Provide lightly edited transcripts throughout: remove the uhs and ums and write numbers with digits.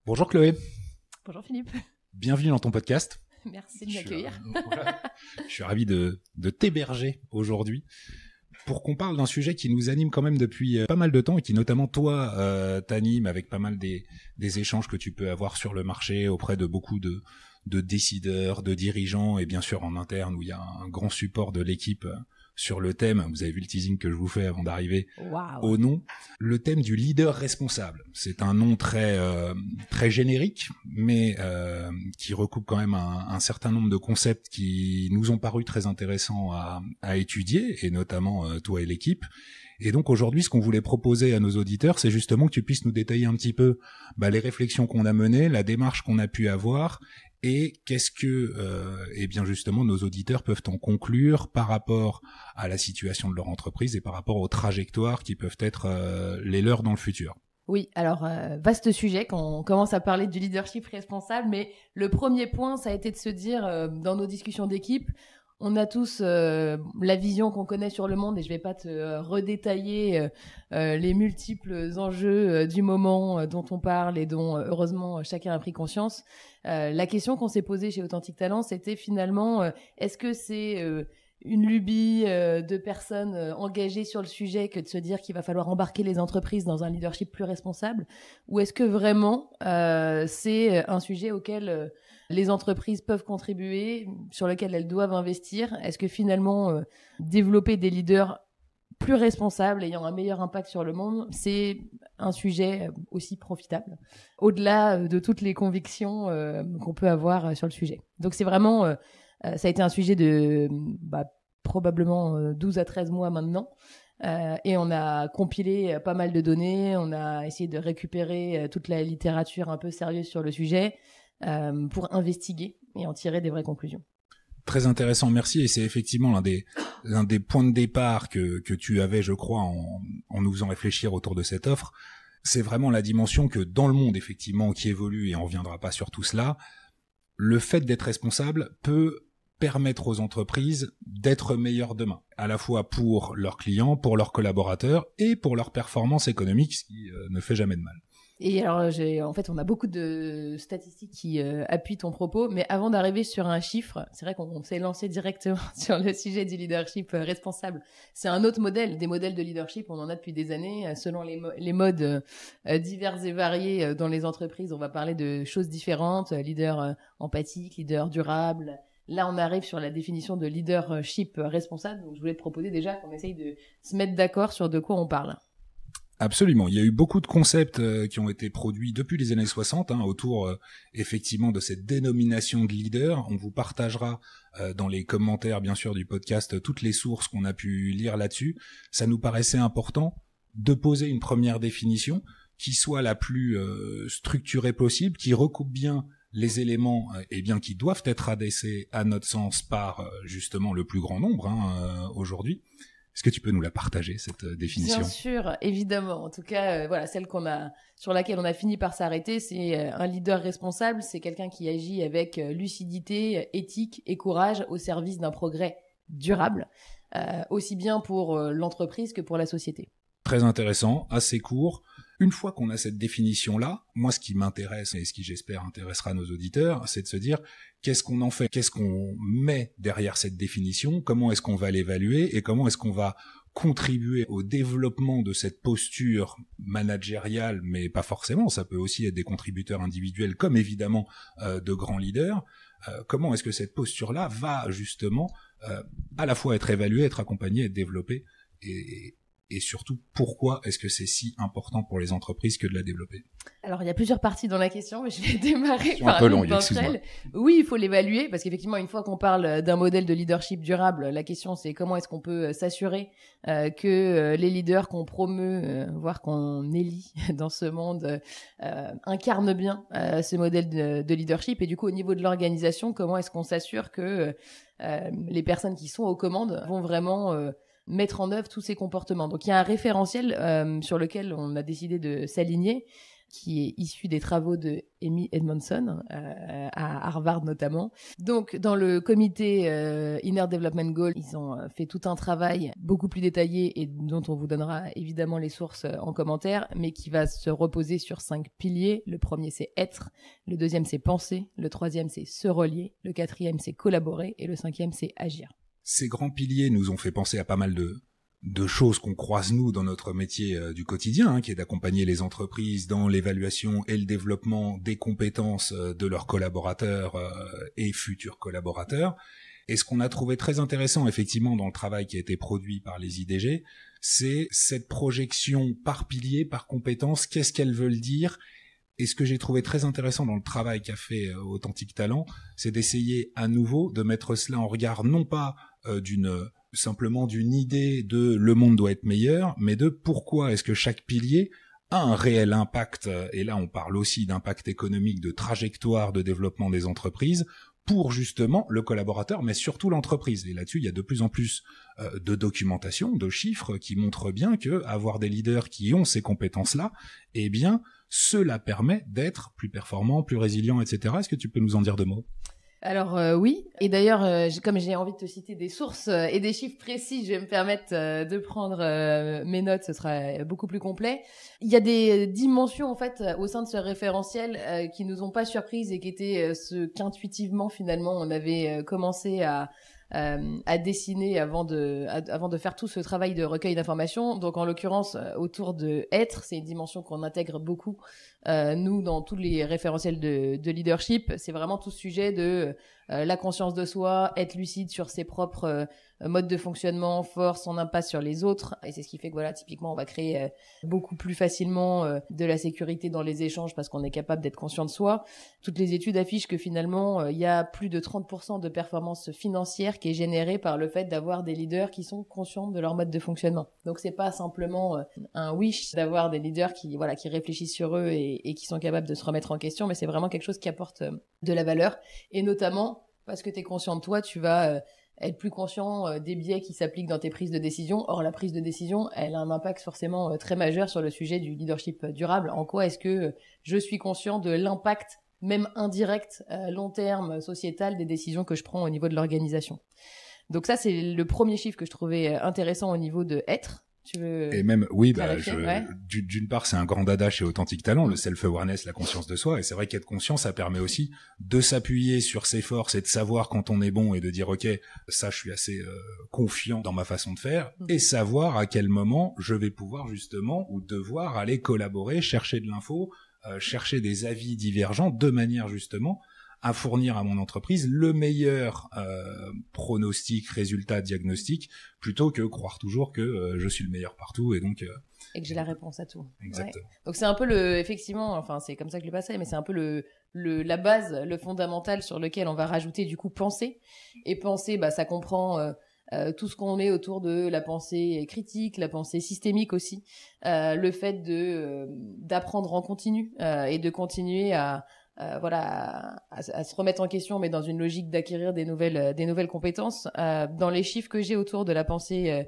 Bonjour Chloé, Bonjour Philippe, bienvenue dans ton podcast. merci de m'accueillir. Voilà. Je suis ravi de t'héberger aujourd'hui pour qu'on parle d'un sujet qui nous anime quand même depuis pas mal de temps et qui notamment toi t'anime avec pas mal des échanges que tu peux avoir sur le marché auprès de beaucoup de décideurs, de dirigeants et bien sûr en interne où il y a un grand support de l'équipe sur le thème. Vous avez vu le teasing que je vous fais avant d'arriver au nom. Le thème du leader responsable. C'est un nom très générique, mais qui recoupe quand même un certain nombre de concepts qui nous ont paru très intéressants à étudier, et notamment toi et l'équipe. Et donc aujourd'hui, ce qu'on voulait proposer à nos auditeurs, c'est justement que tu puisses nous détailler un petit peu les réflexions qu'on a menées, la démarche qu'on a pu avoir, et qu'est-ce que, eh bien justement, nos auditeurs peuvent en conclure par rapport à la situation de leur entreprise et par rapport aux trajectoires qui peuvent être les leurs dans le futur. Oui, alors vaste sujet quand on commence à parler du leadership responsable, mais le premier point, ça a été de se dire dans nos discussions d'équipe, on a tous la vision qu'on connaît sur le monde et je vais pas te redétailler les multiples enjeux du moment dont on parle et dont heureusement chacun a pris conscience. La question qu'on s'est posée chez Authentic Talent, c'était finalement est-ce que c'est une lubie de personnes engagées sur le sujet que de se dire qu'il va falloir embarquer les entreprises dans un leadership plus responsable, ou est-ce que vraiment c'est un sujet auquel les entreprises peuvent contribuer, sur lequel elles doivent investir? Est-ce que finalement développer des leaders plus responsables, ayant un meilleur impact sur le monde, c'est un sujet aussi profitable, au-delà de toutes les convictions qu'on peut avoir sur le sujet. Donc c'est vraiment ça a été un sujet de probablement 12 à 13 mois maintenant. Et on a compilé pas mal de données, on a essayé de récupérer toute la littérature un peu sérieuse sur le sujet pour investiguer et en tirer des vraies conclusions. Très intéressant, merci. Et c'est effectivement l'un des points de départ que tu avais, je crois, en nous faisant réfléchir autour de cette offre. C'est vraiment la dimension que dans le monde, effectivement, qui évolue, et on reviendra pas sur tout cela, le fait d'être responsable peut permettre aux entreprises d'être meilleures demain, à la fois pour leurs clients, pour leurs collaborateurs et pour leur performance économique, ce qui ne fait jamais de mal. Et alors, en fait, on a beaucoup de statistiques qui appuient ton propos, mais avant d'arriver sur un chiffre, c'est vrai qu'on s'est lancé directement sur le sujet du leadership responsable. C'est un autre modèle, des modèles de leadership, on en a depuis des années, selon les modes divers et variés dans les entreprises. On va parler de choses différentes, leader empathique, leader durable. Là, on arrive sur la définition de leadership responsable, donc je voulais te proposer déjà qu'on essaye de se mettre d'accord sur de quoi on parle. Absolument. Il y a eu beaucoup de concepts qui ont été produits depuis les années 60 autour effectivement de cette dénomination de leader. On vous partagera dans les commentaires bien sûr du podcast toutes les sources qu'on a pu lire là-dessus. Ça nous paraissait important de poser une première définition qui soit la plus structurée possible, qui recoupe bien les éléments qui doivent être adressés à notre sens par justement le plus grand nombre aujourd'hui. Est-ce que tu peux nous la partager, cette définition ? Bien sûr, évidemment. En tout cas, voilà, celle sur laquelle on a fini par s'arrêter, c'est un leader responsable. C'est quelqu'un qui agit avec lucidité, éthique et courage au service d'un progrès durable, aussi bien pour l'entreprise que pour la société. Très intéressant, assez court. Une fois qu'on a cette définition-là, moi ce qui m'intéresse et ce qui j'espère intéressera nos auditeurs, c'est de se dire qu'est-ce qu'on en fait, qu'est-ce qu'on met derrière cette définition, comment est-ce qu'on va l'évaluer et comment est-ce qu'on va contribuer au développement de cette posture managériale, mais pas forcément, ça peut aussi être des contributeurs individuels comme évidemment de grands leaders. Comment est-ce que cette posture-là va justement à la fois être évaluée, être accompagnée, être développée et surtout, pourquoi est-ce que c'est si important pour les entreprises que de la développer ? Alors, il y a plusieurs parties dans la question, mais je vais démarrer par l'une d'entre elles. Oui, il faut l'évaluer, parce qu'effectivement, une fois qu'on parle d'un modèle de leadership durable, la question, c'est comment est-ce qu'on peut s'assurer que les leaders qu'on promeut, voire qu'on élit dans ce monde, incarnent bien ce modèle de leadership. Et du coup, au niveau de l'organisation, comment est-ce qu'on s'assure que les personnes qui sont aux commandes vont vraiment mettre en œuvre tous ces comportements. Donc il y a un référentiel sur lequel on a décidé de s'aligner qui est issu des travaux de Amy Edmondson, à Harvard notamment. Donc, dans le comité Inner Development Goal, ils ont fait tout un travail beaucoup plus détaillé et dont on vous donnera évidemment les sources en commentaire, mais qui va se reposer sur 5 piliers. Le premier, c'est être. Le deuxième, c'est penser. Le troisième, c'est se relier. Le quatrième, c'est collaborer. Et le cinquième, c'est agir. Ces grands piliers nous ont fait penser à pas mal de choses qu'on croise nous dans notre métier du quotidien, qui est d'accompagner les entreprises dans l'évaluation et le développement des compétences de leurs collaborateurs et futurs collaborateurs. Et ce qu'on a trouvé très intéressant effectivement dans le travail qui a été produit par les IDG, c'est cette projection par pilier, par compétence, qu'est-ce qu'elles veulent dire. Et ce que j'ai trouvé très intéressant dans le travail qu'a fait Authentic Talent, c'est d'essayer à nouveau de mettre cela en regard non pas simplement d'une idée de le monde doit être meilleur, mais de pourquoi est-ce que chaque pilier a un réel impact, et là on parle aussi d'impact économique, de trajectoire de développement des entreprises, pour justement le collaborateur, mais surtout l'entreprise. Et là-dessus, il y a de plus en plus de documentation, de chiffres qui montrent bien que avoir des leaders qui ont ces compétences-là, eh bien, cela permet d'être plus performant, plus résilient, etc. Est-ce que tu peux nous en dire 2 mots ? Alors oui, et d'ailleurs, comme j'ai envie de te citer des sources et des chiffres précis, je vais me permettre de prendre mes notes, ce sera beaucoup plus complet. Il y a des dimensions en fait au sein de ce référentiel qui nous ont pas surprises et qui étaient ce qu'intuitivement finalement on avait commencé à dessiner avant de faire tout ce travail de recueil d'informations. Donc en l'occurrence autour de être, c'est une dimension qu'on intègre beaucoup nous dans tous les référentiels de leadership. C'est vraiment tout ce sujet de la conscience de soi, être lucide sur ses propres modes de fonctionnement, force, son impact sur les autres. Et c'est ce qui fait que voilà, typiquement, on va créer beaucoup plus facilement de la sécurité dans les échanges parce qu'on est capable d'être conscient de soi. Toutes les études affichent que finalement, il y a plus de 30% de performance financière qui est générée par le fait d'avoir des leaders qui sont conscients de leur mode de fonctionnement. Donc c'est pas simplement un wish d'avoir des leaders qui réfléchissent sur eux et qui sont capables de se remettre en question, mais c'est vraiment quelque chose qui apporte de la valeur. Et notamment, parce que tu es conscient de toi, tu vas être plus conscient des biais qui s'appliquent dans tes prises de décision. Or, la prise de décision, elle a un impact forcément très majeur sur le sujet du leadership durable. En quoi est-ce que je suis conscient de l'impact, même indirect, long terme, sociétal, des décisions que je prends au niveau de l'organisation. Donc ça, c'est le premier chiffre que je trouvais intéressant au niveau de être. Tu veux et même oui ouais. D'une part c'est un grand dada chez Authentic Talent, le self-awareness, la conscience de soi, et c'est vrai qu'être conscient ça permet aussi de s'appuyer sur ses forces et de savoir quand on est bon et de dire ok ça je suis assez confiant dans ma façon de faire et savoir à quel moment je vais pouvoir justement ou devoir aller collaborer, chercher de l'info, chercher des avis divergents de manière justement à fournir à mon entreprise le meilleur pronostic, résultat, diagnostic, plutôt que croire toujours que je suis le meilleur partout et donc et que j'ai la réponse à tout. Exactement. Ouais. Donc c'est un peu effectivement, enfin c'est comme ça que je le passais, mais c'est un peu la base, le fondamental sur lequel on va rajouter du coup penser. Et penser, ça comprend tout ce qu'on met autour de la pensée critique, la pensée systémique aussi, le fait d'apprendre en continu et de continuer à se remettre en question, mais dans une logique d'acquérir des nouvelles compétences. Dans les chiffres que j'ai autour de la pensée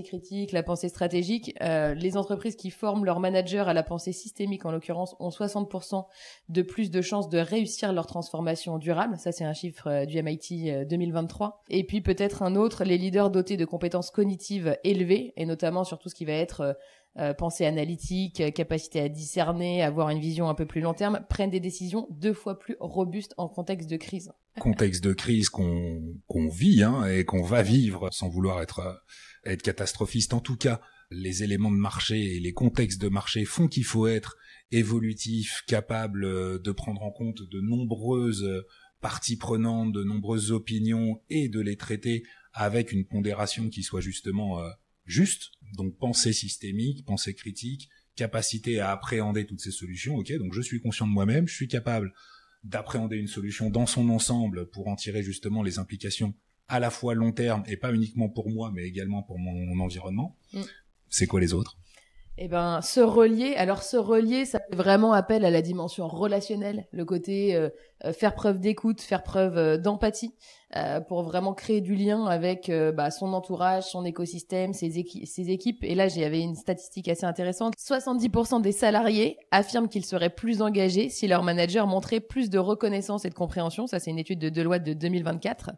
critique, la pensée stratégique, les entreprises qui forment leurs managers à la pensée systémique, en l'occurrence, ont 60% de plus de chances de réussir leur transformation durable. Ça, c'est un chiffre du MIT 2023. Et puis peut-être un autre, les leaders dotés de compétences cognitives élevées, et notamment sur tout ce qui va être pensée analytique, capacité à discerner, avoir une vision un peu plus long terme, prennent des décisions 2 fois plus robustes en contexte de crise. Contexte de crise qu'on vit et qu'on va vivre sans vouloir être catastrophiste. En tout cas, les éléments de marché et les contextes de marché font qu'il faut être évolutif, capable de prendre en compte de nombreuses parties prenantes, de nombreuses opinions et de les traiter avec une pondération qui soit justement juste. Donc pensée systémique, pensée critique, capacité à appréhender toutes ces solutions. Ok, donc je suis conscient de moi-même, je suis capable d'appréhender une solution dans son ensemble pour en tirer justement les implications à la fois long terme et pas uniquement pour moi mais également pour mon environnement. C'est quoi les autres ? Eh ben, se relier. Alors, se relier, ça fait vraiment appel à la dimension relationnelle, le côté faire preuve d'écoute, faire preuve d'empathie, pour vraiment créer du lien avec son entourage, son écosystème, ses équipes. Et là, j'avais une statistique assez intéressante. 70% des salariés affirment qu'ils seraient plus engagés si leur manager montrait plus de reconnaissance et de compréhension. Ça, c'est une étude de Deloitte de 2024.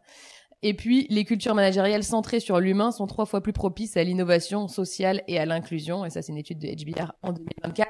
Et puis, les cultures managériales centrées sur l'humain sont 3 fois plus propices à l'innovation sociale et à l'inclusion. Et ça, c'est une étude de HBR en 2024.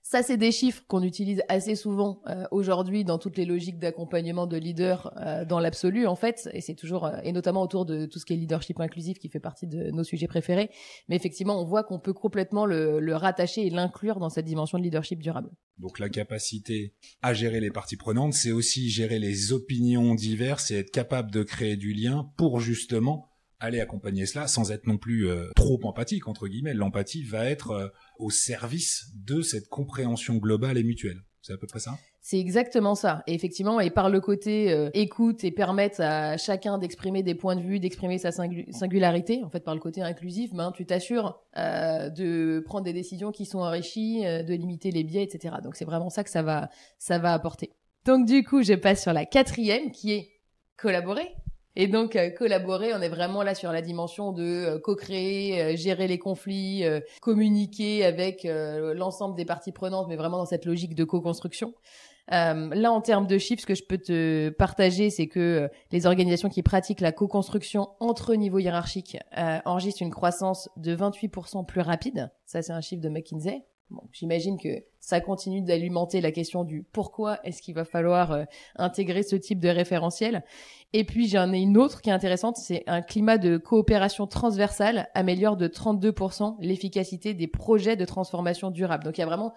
Ça, c'est des chiffres qu'on utilise assez souvent aujourd'hui dans toutes les logiques d'accompagnement de leaders dans l'absolu, en fait. Et c'est toujours, et notamment autour de tout ce qui est leadership inclusif, qui fait partie de nos sujets préférés. Mais effectivement, on voit qu'on peut complètement le rattacher et l'inclure dans cette dimension de leadership durable. Donc la capacité à gérer les parties prenantes, c'est aussi gérer les opinions diverses et être capable de créer du lien pour justement aller accompagner cela sans être non plus trop empathique, entre guillemets. L'empathie va être au service de cette compréhension globale et mutuelle. C'est à peu près ça ? C'est exactement ça. Et effectivement, et par le côté écoute et permettre à chacun d'exprimer des points de vue, d'exprimer sa singularité, en fait, par le côté inclusif, tu t'assures de prendre des décisions qui sont enrichies, de limiter les biais, etc. Donc, c'est vraiment ça que ça va apporter. Donc, du coup, je passe sur la 4e, qui est collaborer. Et donc, collaborer, on est vraiment là sur la dimension de co-créer, gérer les conflits, communiquer avec l'ensemble des parties prenantes, mais vraiment dans cette logique de co-construction. Là, en termes de chiffres, ce que je peux te partager, c'est que les organisations qui pratiquent la co-construction entre niveaux hiérarchiques enregistrent une croissance de 28% plus rapide. Ça, c'est un chiffre de McKinsey. Bon, j'imagine que ça continue d'alimenter la question du pourquoi est-ce qu'il va falloir intégrer ce type de référentiel. Et puis, j'en ai une autre qui est intéressante, c'est un climat de coopération transversale améliore de 32% l'efficacité des projets de transformation durable. Donc, il y a vraiment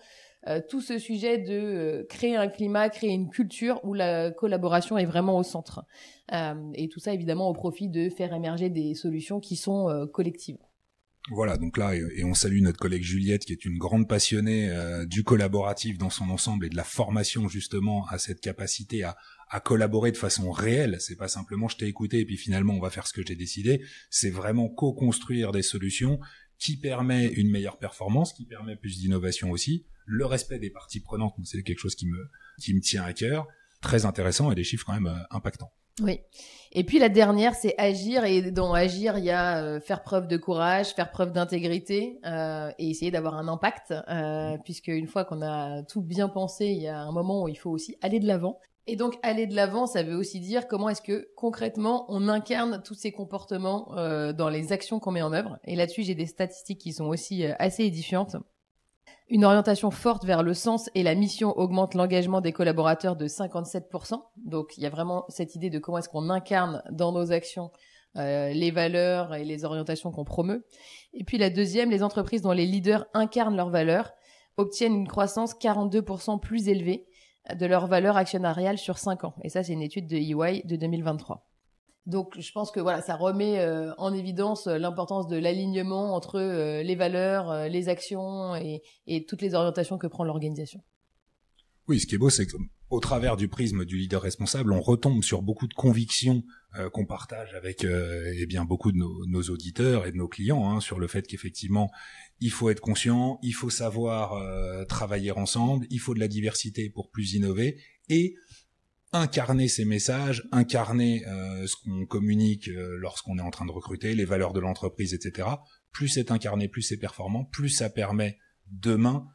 tout ce sujet de créer un climat, créer une culture où la collaboration est vraiment au centre. Et tout ça, évidemment, au profit de faire émerger des solutions qui sont collectives. Voilà, donc là, et on salue notre collègue Juliette, qui est une grande passionnée du collaboratif dans son ensemble et de la formation justement à cette capacité à collaborer de façon réelle. C'est pas simplement je t'ai écouté et puis finalement on va faire ce que j'ai décidé. C'est vraiment co-construire des solutions qui permet une meilleure performance, qui permet plus d'innovation aussi. Le respect des parties prenantes, c'est quelque chose qui me tient à cœur. Très intéressant et des chiffres quand même impactants. Oui. Et puis la dernière, c'est agir. Et dans agir, il y a faire preuve de courage, faire preuve d'intégrité et essayer d'avoir un impact. Puisque une fois qu'on a tout bien pensé, il y a un moment où il faut aussi aller de l'avant. Et donc aller de l'avant, ça veut aussi dire comment est-ce que concrètement on incarne tous ces comportements dans les actions qu'on met en œuvre. Et là-dessus, j'ai des statistiques qui sont aussi assez édifiantes. Une orientation forte vers le sens et la mission augmente l'engagement des collaborateurs de 57%. Donc, il y a vraiment cette idée de comment est-ce qu'on incarne dans nos actions les valeurs et les orientations qu'on promeut. Et puis la deuxième, les entreprises dont les leaders incarnent leurs valeurs obtiennent une croissance 42% plus élevée de leurs valeurs actionnariales sur 5 ans. Et ça, c'est une étude de EY de 2023. Donc, je pense que voilà, ça remet en évidence l'importance de l'alignement entre les valeurs, les actions et toutes les orientations que prend l'organisation. Oui, ce qui est beau, c'est qu'au travers du prisme du leader responsable, on retombe sur beaucoup de convictions qu'on partage avec beaucoup de nos auditeurs et de nos clients sur le fait qu'effectivement, il faut être conscient, il faut savoir travailler ensemble, il faut de la diversité pour plus innover et incarner ces messages, incarner ce qu'on communique lorsqu'on est en train de recruter, les valeurs de l'entreprise, etc. Plus c'est incarné, plus c'est performant, plus ça permet demain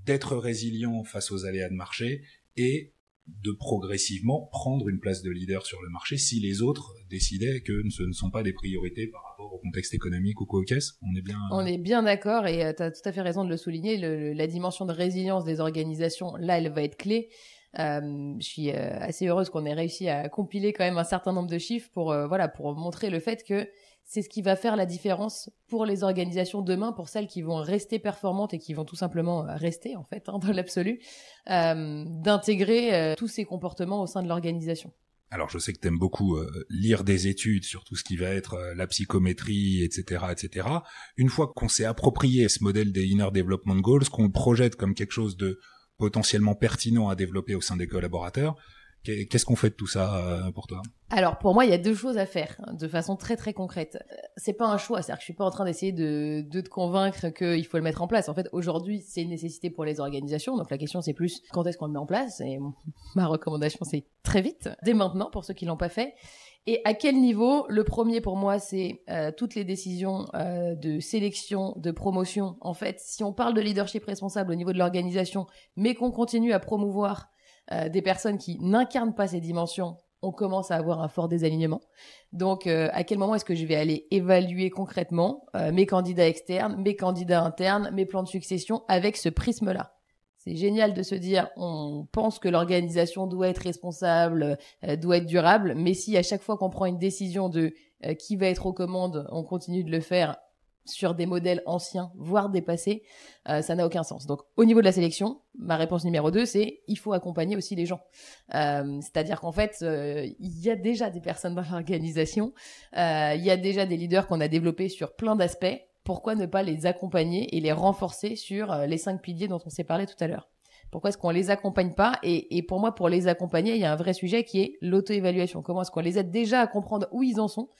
d'être résilient face aux aléas de marché et de progressivement prendre une place de leader sur le marché si les autres décidaient que ce ne sont pas des priorités par rapport au contexte économique ou quoi au caisse. On est bien d'accord et tu as tout à fait raison de le souligner. La dimension de résilience des organisations, là, elle va être clé. Je suis assez heureuse qu'on ait réussi à compiler quand même un certain nombre de chiffres pour montrer le fait que c'est ce qui va faire la différence pour les organisations demain, pour celles qui vont rester performantes et qui vont tout simplement rester en fait dans l'absolu, d'intégrer tous ces comportements au sein de l'organisation. Alors je sais que tu aimes beaucoup lire des études sur tout ce qui va être la psychométrie, etc., etc. Une fois qu'on s'est approprié ce modèle des Inner Development Goals, qu'on le projette comme quelque chose de potentiellement pertinent à développer au sein des collaborateurs, Qu'est-ce qu'on fait de tout ça pour toi? Alors pour moi, il y a 2 choses à faire de façon très très concrète. C'est pas un choix, c'est-à-dire que je suis pas en train d'essayer de te convaincre qu'il faut le mettre en place. En fait, aujourd'hui, c'est une nécessité pour les organisations. Donc la question c'est plus quand est-ce qu'on le met en place. Et ma recommandation c'est très vite, dès maintenant pour ceux qui l'ont pas fait. Et à quel niveau? Le premier pour moi, c'est toutes les décisions de sélection, de promotion. En fait, si on parle de leadership responsable au niveau de l'organisation, mais qu'on continue à promouvoir des personnes qui n'incarnent pas ces dimensions, on commence à avoir un fort désalignement. Donc, à quel moment est-ce que je vais aller évaluer concrètement mes candidats externes, mes candidats internes, mes plans de succession avec ce prisme-là? C'est génial de se dire, on pense que l'organisation doit être responsable, doit être durable, mais si à chaque fois qu'on prend une décision de qui va être aux commandes, on continue de le faire sur des modèles anciens, voire dépassés, ça n'a aucun sens. Donc, au niveau de la sélection, ma réponse numéro 2, c'est il faut accompagner aussi les gens. C'est-à-dire qu'en fait, il y a déjà des personnes dans l'organisation, il y a déjà des leaders qu'on a développés sur plein d'aspects. Pourquoi ne pas les accompagner et les renforcer sur les 5 piliers dont on s'est parlé tout à l'heure? Pourquoi est-ce qu'on les accompagne pas? Et pour moi, pour les accompagner, il y a un vrai sujet qui est l'auto-évaluation. Comment est-ce qu'on les aide déjà à comprendre où ils en sont?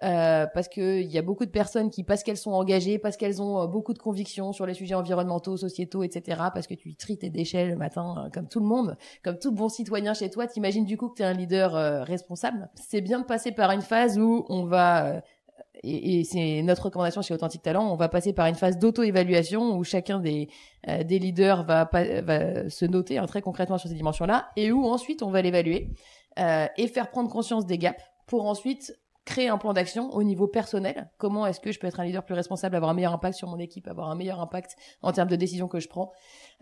Parce que il y a beaucoup de personnes qui, parce qu'elles sont engagées, parce qu'elles ont beaucoup de convictions sur les sujets environnementaux, sociétaux, etc., parce que tu tries tes déchets le matin, comme tout le monde, comme tout bon citoyen chez toi, t'imagines du coup que t'es un leader responsable. C'est bien de passer par une phase où on va et c'est notre recommandation chez Authentique Talent, on va passer par une phase d'auto-évaluation où chacun des leaders va se noter très concrètement sur ces dimensions-là, et où ensuite on va l'évaluer et faire prendre conscience des gaps pour ensuite créer un plan d'action au niveau personnel. Comment est-ce que je peux être un leader plus responsable, avoir un meilleur impact sur mon équipe, avoir un meilleur impact en termes de décisions que je prends,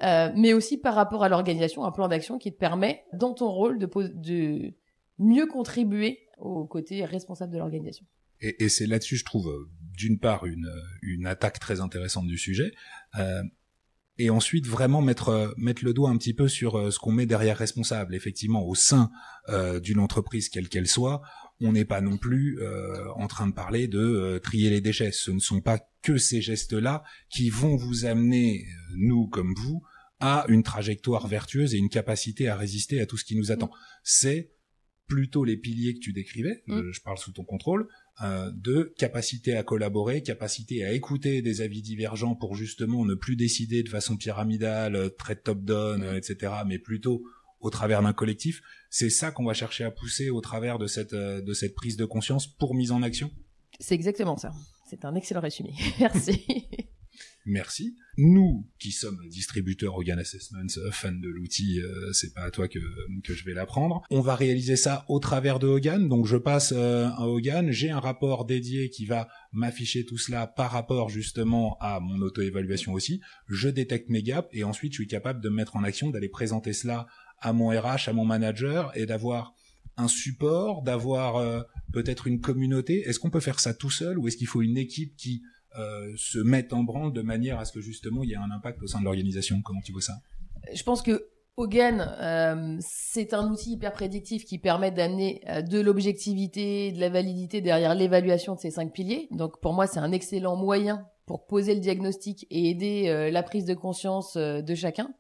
mais aussi par rapport à l'organisation, un plan d'action qui te permet, dans ton rôle, de mieux contribuer au côté responsable de l'organisation. Et c'est là-dessus, je trouve, d'une part, une attaque très intéressante du sujet, et ensuite vraiment mettre le doigt un petit peu sur ce qu'on met derrière responsable. Effectivement, au sein d'une entreprise, quelle qu'elle soit, on n'est pas non plus en train de parler de trier les déchets. Ce ne sont pas que ces gestes-là qui vont vous amener, nous comme vous, à une trajectoire vertueuse et une capacité à résister à tout ce qui nous attend. C'est plutôt les piliers que tu décrivais, je parle sous ton contrôle, de capacité à collaborer, capacité à écouter des avis divergents pour justement ne plus décider de façon pyramidale, très top-down, etc., mais plutôt au travers d'un collectif. C'est ça qu'on va chercher à pousser au travers de cette prise de conscience pour mise en action. C'est exactement ça. C'est un excellent résumé. Merci. Merci. Nous, qui sommes distributeurs Hogan Assessments, fans de l'outil, c'est pas à toi que je vais l'apprendre. On va réaliser ça au travers de Hogan. Donc je passe à Hogan, j'ai un rapport dédié qui va m'afficher tout cela par rapport justement à mon auto-évaluation aussi. Je détecte mes gaps et ensuite je suis capable de me mettre en action, d'aller présenter cela à mon RH, à mon manager et d'avoir un support, d'avoir peut-être une communauté. Est-ce qu'on peut faire ça tout seul ou est-ce qu'il faut une équipe qui se mettent en branle de manière à ce que justement il y ait un impact au sein de l'organisation? Comment tu vois ça? Je pense que Hogan, c'est un outil hyper prédictif qui permet d'amener de l'objectivité, de la validité derrière l'évaluation de ces 5 piliers. Donc pour moi, c'est un excellent moyen pour poser le diagnostic et aider la prise de conscience de chacun.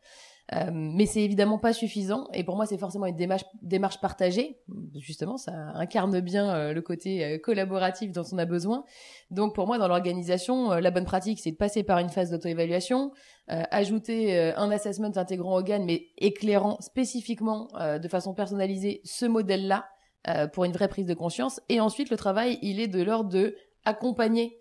Mais c'est évidemment pas suffisant et pour moi c'est forcément une démarche partagée. Justement, ça incarne bien le côté collaboratif dont on a besoin. Donc pour moi dans l'organisation, la bonne pratique c'est de passer par une phase d'auto-évaluation, ajouter un assessment intégrant Hogan mais éclairant spécifiquement de façon personnalisée ce modèle-là pour une vraie prise de conscience. Et ensuite le travail il est de l'ordre de accompagner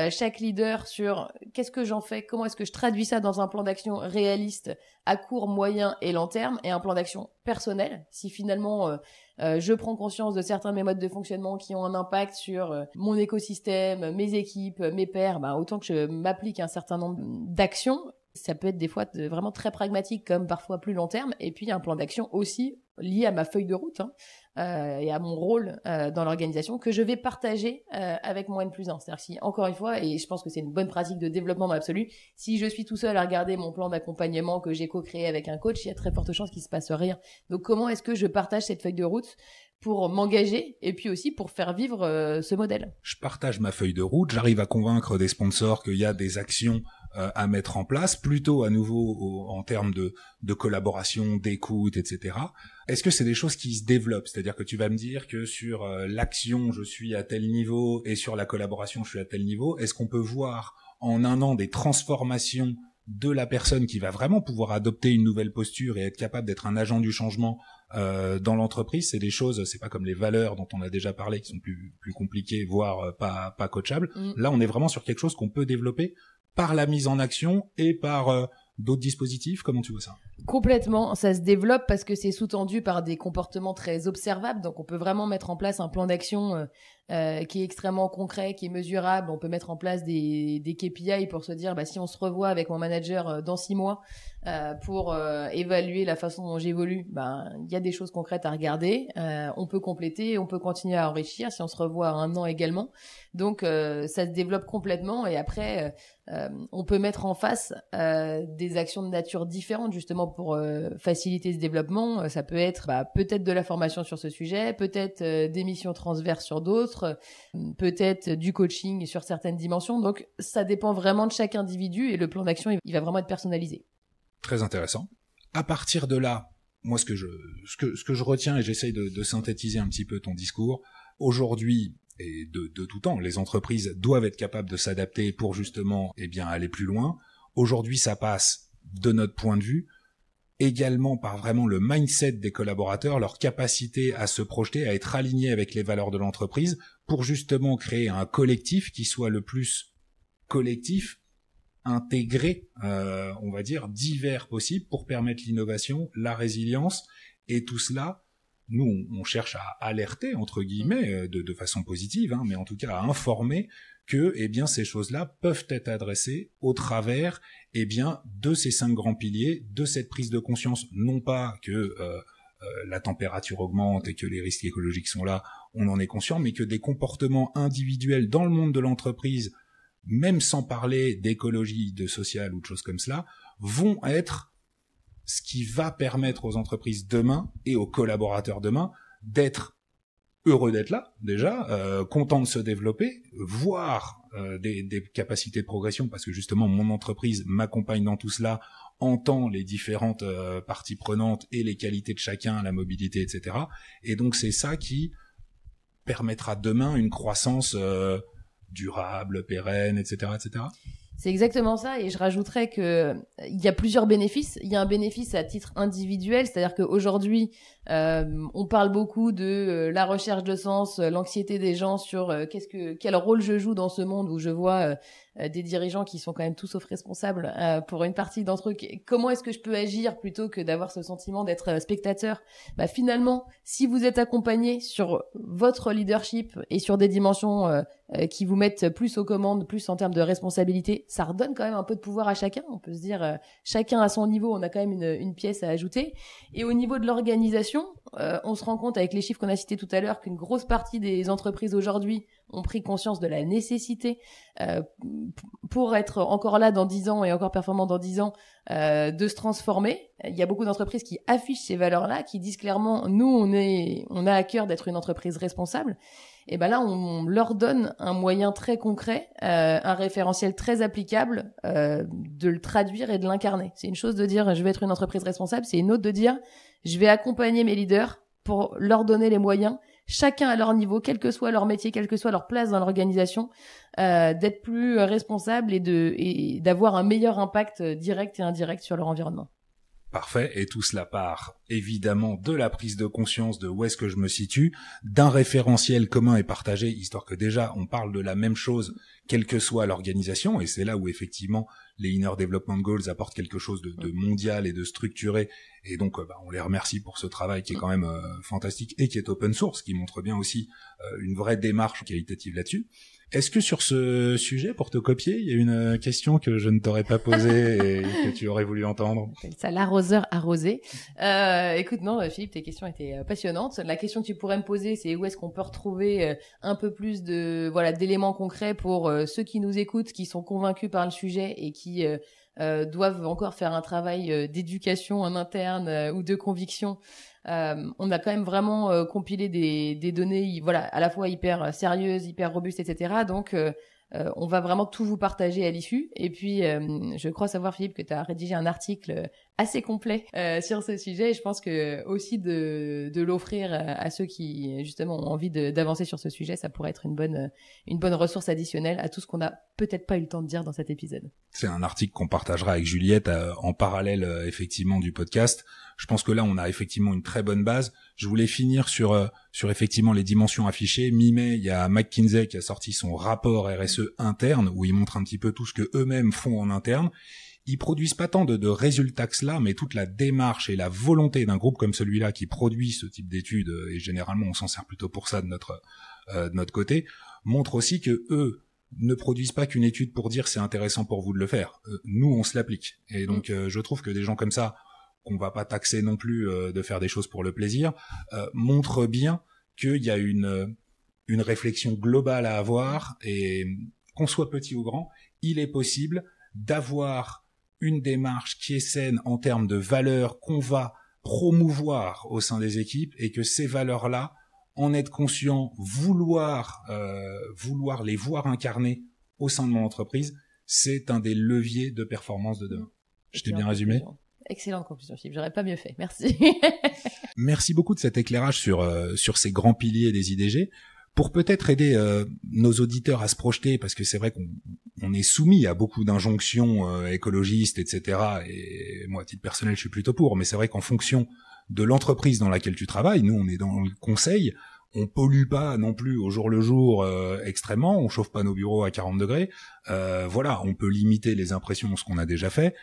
chaque leader sur qu'est-ce que j'en fais, comment est-ce que je traduis ça dans un plan d'action réaliste à court, moyen et long terme, et un plan d'action personnel. Si finalement je prends conscience de certains de mes modes de fonctionnement qui ont un impact sur mon écosystème, mes équipes, mes pairs, autant que je m'applique un certain nombre d'actions. Ça peut être des fois vraiment très pragmatique comme parfois plus long terme, et puis un plan d'action aussi lié à ma feuille de route et à mon rôle dans l'organisation que je vais partager avec mon N+1. C'est-à-dire que si, encore une fois, et je pense que c'est une bonne pratique de développement dans l'absolu, si je suis tout seul à regarder mon plan d'accompagnement que j'ai co-créé avec un coach, il y a très forte chance qu'il se passe rien. Donc comment est-ce que je partage cette feuille de route pour m'engager et puis aussi pour faire vivre ce modèle? Je partage ma feuille de route, j'arrive à convaincre des sponsors qu'il y a des actions à mettre en place, plutôt à nouveau en termes de collaboration, d'écoute, etc. Est-ce que c'est des choses qui se développent? C'est-à-dire que tu vas me dire que sur l'action, je suis à tel niveau et sur la collaboration, je suis à tel niveau. Est-ce qu'on peut voir en un an des transformations de la personne qui va vraiment pouvoir adopter une nouvelle posture et être capable d'être un agent du changement dans l'entreprise? C'est des choses, c'est pas comme les valeurs dont on a déjà parlé, qui sont plus compliquées, voire pas coachables. Là, on est vraiment sur quelque chose qu'on peut développer par la mise en action et par d'autres dispositifs. Comment tu vois ça? Complètement, ça se développe parce que c'est sous-tendu par des comportements très observables, donc on peut vraiment mettre en place un plan d'action qui est extrêmement concret, qui est mesurable. On peut mettre en place des KPI pour se dire si on se revoit avec mon manager dans 6 mois pour évaluer la façon dont j'évolue, il y a des choses concrètes à regarder. On peut compléter, on peut continuer à enrichir si on se revoit à 1 an également. Donc ça se développe complètement et après on peut mettre en face des actions de nature différente justement pour faciliter ce développement. Ça peut être peut-être de la formation sur ce sujet, peut-être des missions transverses sur d'autres, peut-être du coaching sur certaines dimensions. Donc ça dépend vraiment de chaque individu et le plan d'action il va vraiment être personnalisé. Très intéressant. À partir de là, moi ce que je retiens et j'essaye de synthétiser un petit peu ton discours, aujourd'hui et de tout temps, les entreprises doivent être capables de s'adapter pour justement aller plus loin. Aujourd'hui, ça passe, de notre point de vue, également par vraiment le mindset des collaborateurs, leur capacité à se projeter, à être alignés avec les valeurs de l'entreprise pour justement créer un collectif qui soit le plus collectif, intégré, on va dire, divers possible pour permettre l'innovation, la résilience et tout cela. Nous, on cherche à alerter, entre guillemets, de façon positive, mais en tout cas à informer que ces choses-là peuvent être adressées au travers de ces 5 grands piliers, de cette prise de conscience, non pas que la température augmente et que les risques écologiques sont là, on en est conscient, mais que des comportements individuels dans le monde de l'entreprise, même sans parler d'écologie, de social ou de choses comme cela, vont être ce qui va permettre aux entreprises demain et aux collaborateurs demain d'être heureux d'être là, déjà, contents de se développer, voir des capacités de progression, parce que justement, mon entreprise m'accompagne dans tout cela, entend les différentes parties prenantes et les qualités de chacun, la mobilité, etc. Et donc, c'est ça qui permettra demain une croissance durable, pérenne, etc., etc. C'est exactement ça, et je rajouterais que il y a plusieurs bénéfices. Il y a un bénéfice à titre individuel, c'est-à-dire qu'aujourd'hui, on parle beaucoup de la recherche de sens, l'anxiété des gens sur quel rôle je joue dans ce monde où je vois des dirigeants qui sont quand même tous sauf responsables pour une partie d'entre eux. Comment est-ce que je peux agir plutôt que d'avoir ce sentiment d'être spectateur? Finalement, si vous êtes accompagné sur votre leadership et sur des dimensions qui vous mettent plus aux commandes, plus en termes de responsabilité, ça redonne quand même un peu de pouvoir à chacun. On peut se dire, chacun à son niveau, on a quand même une pièce à ajouter. Et au niveau de l'organisation, on se rend compte avec les chiffres qu'on a cités tout à l'heure qu'une grosse partie des entreprises aujourd'hui ont pris conscience de la nécessité pour être encore là dans 10 ans et encore performant dans 10 ans, de se transformer. Il y a beaucoup d'entreprises qui affichent ces valeurs-là, qui disent clairement, nous, on a à cœur d'être une entreprise responsable. Et là, on leur donne un moyen très concret, un référentiel très applicable, de le traduire et de l'incarner. C'est une chose de dire, je vais être une entreprise responsable. C'est une autre de dire, je vais accompagner mes leaders pour leur donner les moyens, chacun à leur niveau, quel que soit leur métier, quelle que soit leur place dans l'organisation, d'être plus responsable et d'avoir un meilleur impact direct et indirect sur leur environnement. Parfait, et tout cela part évidemment de la prise de conscience de où est-ce que je me situe, d'un référentiel commun et partagé, histoire que déjà on parle de la même chose, quelle que soit l'organisation, et c'est là où effectivement les Inner Development Goals apportent quelque chose de mondial et de structuré, et donc on les remercie pour ce travail qui est quand même fantastique et qui est open source, qui montre bien aussi une vraie démarche qualitative là-dessus. Est-ce que sur ce sujet, pour te copier, il y a une question que je ne t'aurais pas posée et que tu aurais voulu entendre? Ça, l'arroseur arrosé. Écoute, non, Philippe, tes questions étaient passionnantes. La question que tu pourrais me poser, c'est où est-ce qu'on peut retrouver un peu plus d'éléments concrets pour ceux qui nous écoutent, qui sont convaincus par le sujet et qui doivent encore faire un travail d'éducation en interne ou de conviction. On a quand même vraiment compilé des données, à la fois hyper sérieuses, hyper robustes, etc. Donc, On va vraiment tout vous partager à l'issue. Et puis, je crois savoir, Philippe, que tu as rédigé un article assez complet sur ce sujet. Et je pense que aussi de l'offrir à ceux qui, justement, ont envie d'avancer sur ce sujet, ça pourrait être une bonne ressource additionnelle à tout ce qu'on n'a peut-être pas eu le temps de dire dans cet épisode. C'est un article qu'on partagera avec Juliette en parallèle, effectivement, du podcast. Je pense que là, on a effectivement une très bonne base. Je voulais finir sur effectivement les dimensions affichées. Mi-mai, il y a McKinsey qui a sorti son rapport RSE interne où ils montrent un petit peu tout ce que eux-mêmes font en interne. Ils produisent pas tant de résultats que cela, mais toute la démarche et la volonté d'un groupe comme celui-là qui produit ce type d'études, et généralement on s'en sert plutôt pour ça de notre côté, montre aussi que eux ne produisent pas qu'une étude pour dire c'est intéressant pour vous de le faire. Nous, on se l'applique. Et donc, je trouve que des gens comme ça, qu'on va pas taxer non plus de faire des choses pour le plaisir, montrent bien qu'il y a une réflexion globale à avoir et qu'on soit petit ou grand, il est possible d'avoir une démarche qui est saine en termes de valeurs qu'on va promouvoir au sein des équipes et que ces valeurs-là, en être conscient, vouloir les voir incarner au sein de mon entreprise, c'est un des leviers de performance de demain. Je t'ai bien résumé ? Excellente conclusion, Philippe. J'aurais pas mieux fait. Merci. Merci beaucoup de cet éclairage sur ces grands piliers des IDG. Pour peut-être aider nos auditeurs à se projeter, parce que c'est vrai qu'on est soumis à beaucoup d'injonctions écologistes, etc. Et moi, à titre personnel, je suis plutôt pour. Mais c'est vrai qu'en fonction de l'entreprise dans laquelle tu travailles, nous, on est dans le conseil, on pollue pas non plus au jour le jour extrêmement, on chauffe pas nos bureaux à 40 degrés. Voilà, on peut limiter les impressions, ce qu'on a déjà fait.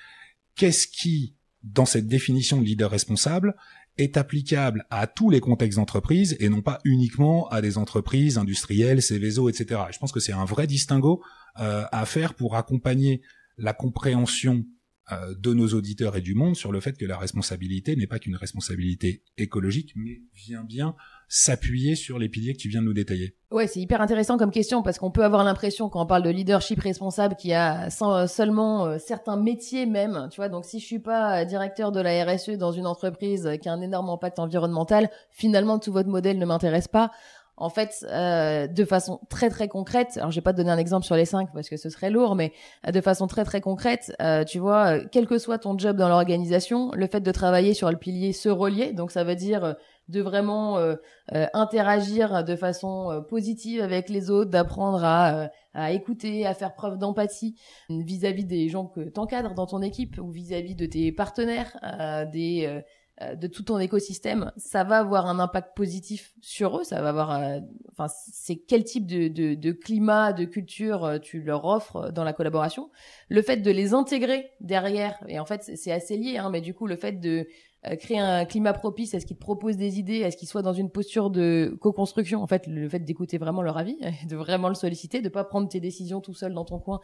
Qu'est-ce qui, dans cette définition de leader responsable, est applicable à tous les contextes d'entreprise et non pas uniquement à des entreprises industrielles, Céveso, etc. Je pense que c'est un vrai distinguo à faire pour accompagner la compréhension de nos auditeurs et du monde sur le fait que la responsabilité n'est pas qu'une responsabilité écologique, mais vient bien s'appuyer sur les piliers que tu viens de nous détailler. Ouais, c'est hyper intéressant comme question parce qu'on peut avoir l'impression quand on parle de leadership responsable qu'il y a seulement certains métiers même, tu vois. Donc si je suis pas directeur de la RSE dans une entreprise qui a un énorme impact environnemental, finalement tout votre modèle ne m'intéresse pas. En fait, de façon très très concrète, alors je vais pas te donner un exemple sur les 5 parce que ce serait lourd, mais de façon très très concrète, tu vois, quel que soit ton job dans l'organisation, le fait de travailler sur le pilier se relier, donc ça veut dire de vraiment interagir de façon positive avec les autres, d'apprendre à écouter, à faire preuve d'empathie vis-à-vis des gens que t'encadres dans ton équipe ou vis-à-vis de tes partenaires, de tout ton écosystème, ça va avoir un impact positif sur eux, ça va avoir c'est quel type de climat, de culture tu leur offres dans la collaboration, le fait de les intégrer derrière, et en fait c'est assez lié, mais du coup le fait de créer un climat propice à ce qu'ils te proposent des idées, à ce qu'ils soient dans une posture de co-construction, en fait le fait d'écouter vraiment leur avis, de vraiment le solliciter, de pas prendre tes décisions tout seul dans ton coin,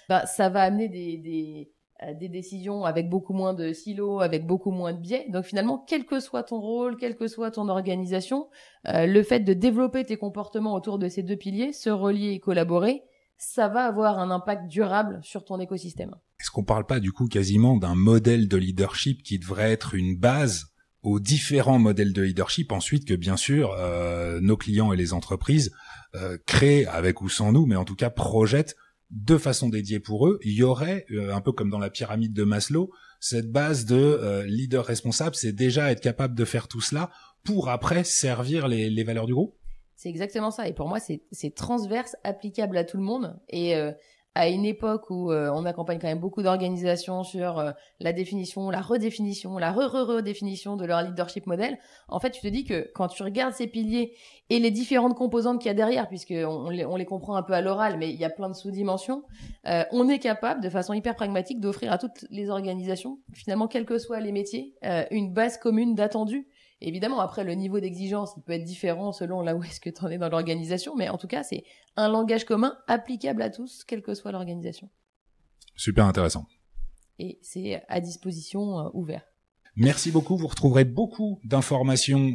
ça va amener des décisions avec beaucoup moins de silos, avec beaucoup moins de biais. Donc finalement, quel que soit ton rôle, quelle que soit ton organisation, le fait de développer tes comportements autour de ces deux piliers, se relier et collaborer, ça va avoir un impact durable sur ton écosystème. Est-ce qu'on parle pas du coup quasiment d'un modèle de leadership qui devrait être une base aux différents modèles de leadership ensuite que bien sûr nos clients et les entreprises créent avec ou sans nous, mais en tout cas projettent de façon dédiée pour eux. Il y aurait, un peu comme dans la pyramide de Maslow, cette base de leader responsable, c'est déjà être capable de faire tout cela pour après servir les valeurs du groupe. C'est exactement ça. Et pour moi, c'est transverse, applicable à tout le monde. Et à une époque où on accompagne quand même beaucoup d'organisations sur la définition, la redéfinition, la redéfinition de leur leadership model, en fait, tu te dis que quand tu regardes ces piliers et les différentes composantes qu'il y a derrière, puisqu'on les comprend un peu à l'oral, mais il y a plein de sous-dimensions, on est capable, de façon hyper pragmatique, d'offrir à toutes les organisations, finalement, quels que soient les métiers, une base commune d'attendus. Évidemment, après, le niveau d'exigence, il peut être différent selon là où est-ce que tu en es dans l'organisation, mais en tout cas, c'est un langage commun applicable à tous, quelle que soit l'organisation. Super intéressant. Et c'est à disposition ouvert. Merci beaucoup. Vous retrouverez beaucoup d'informations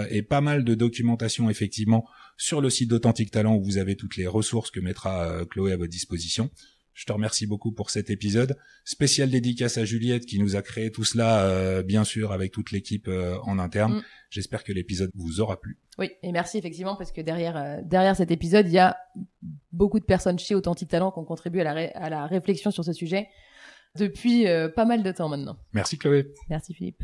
et pas mal de documentation, effectivement, sur le site d'Authentique Talent où vous avez toutes les ressources que mettra Chloé à votre disposition. Je te remercie beaucoup pour cet épisode. Spécial dédicace à Juliette qui nous a créé tout cela, bien sûr, avec toute l'équipe en interne. J'espère que l'épisode vous aura plu. Oui, et merci effectivement parce que derrière cet épisode, il y a beaucoup de personnes chez Authentique Talent qui ont contribué à la réflexion sur ce sujet depuis pas mal de temps maintenant. Merci Chloé. Merci Philippe.